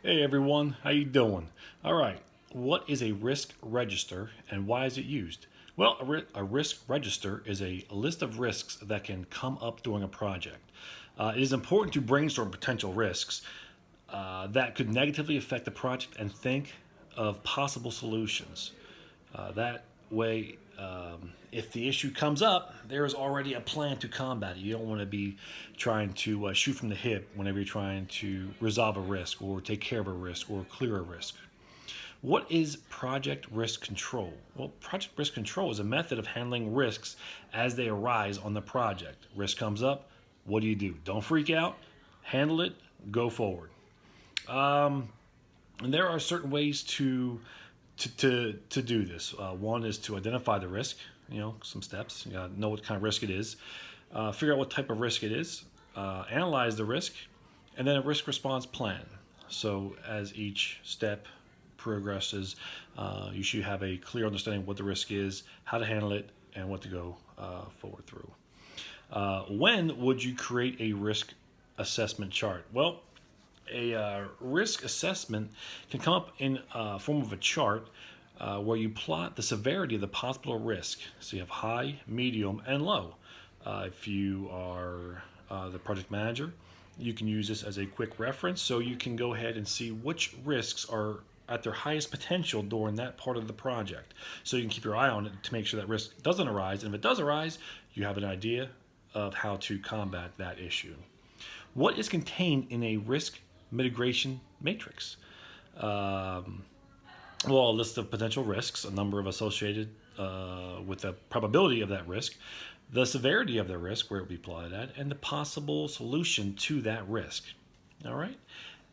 Hey everyone, how you doing? All right, what is a risk register and why is it used? Well, a risk register is a list of risks that can come up during a project. It is important to brainstorm potential risks that could negatively affect the project and think of possible solutions. That way, if the issue comes up, there is already a plan to combat it. You don't want to be trying to shoot from the hip whenever you're trying to resolve a risk or take care of a risk or clear a risk. What is project risk control? Well, project risk control is a method of handling risks as they arise on the project. Risk comes up, what do? Don't freak out, handle it, go forward. And there are certain ways to do this. One is to identify the risk, some steps. You gotta know what kind of risk it is, figure out what type of risk it is, analyze the risk, and then a risk response plan. So as each step progresses, you should have a clear understanding of what the risk is, how to handle it, and what to go forward through. When would you create a risk assessment chart? Well, a risk assessment can come up in form of a chart where you plot the severity of the possible risk. So you have high, medium, and low. If you are the project manager, you can use this as a quick reference so you can go ahead and see which risks are at their highest potential during that part of the project. So you can keep your eye on it to make sure that risk doesn't arise. And if it does arise, you have an idea of how to combat that issue. What is contained in a risk mitigation matrix? Well, a list of potential risks, a number of associated with the probability of that risk, the severity of the risk, where it will be plotted at, and the possible solution to that risk. All right?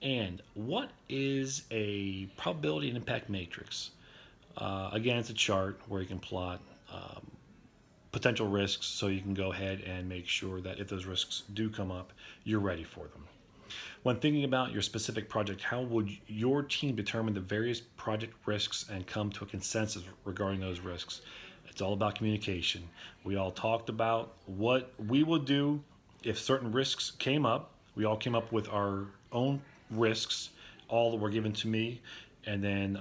And what is a probability and impact matrix? Again, it's a chart where you can plot potential risks so you can go ahead and make sure that if those risks do come up, you're ready for them. When thinking about your specific project, how would your team determine the various project risks and come to a consensus regarding those risks? It's all about communication. We all talked about what we would do if certain risks came up. We all came up with our own risks, all were given to me, and then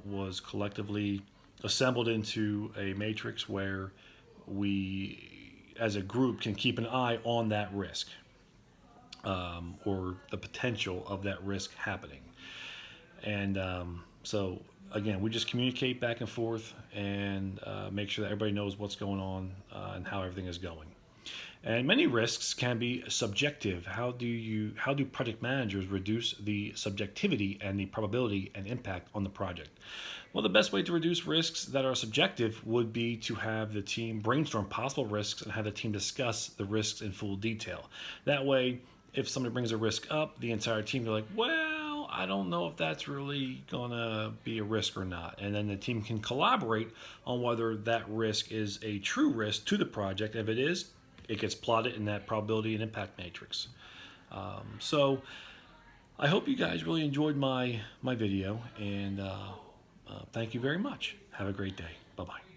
was collectively assembled into a matrix where we, as a group, can keep an eye on that risk or the potential of that risk happening. And so, again, we just communicate back and forth and make sure that everybody knows what's going on and how everything is going. And many risks can be subjective. How do project managers reduce the subjectivity and the probability and impact on the project? Well, the best way to reduce risks that are subjective would be to have the team brainstorm possible risks and have the team discuss the risks in full detail. That way, if somebody brings a risk up, the entire team are like, well, I don't know if that's really gonna be a risk or not. And then the team can collaborate on whether that risk is a true risk to the project. If it is, it gets plotted in that probability and impact matrix. So I hope you guys really enjoyed my video, and thank you very much. Have a great day. Bye-bye.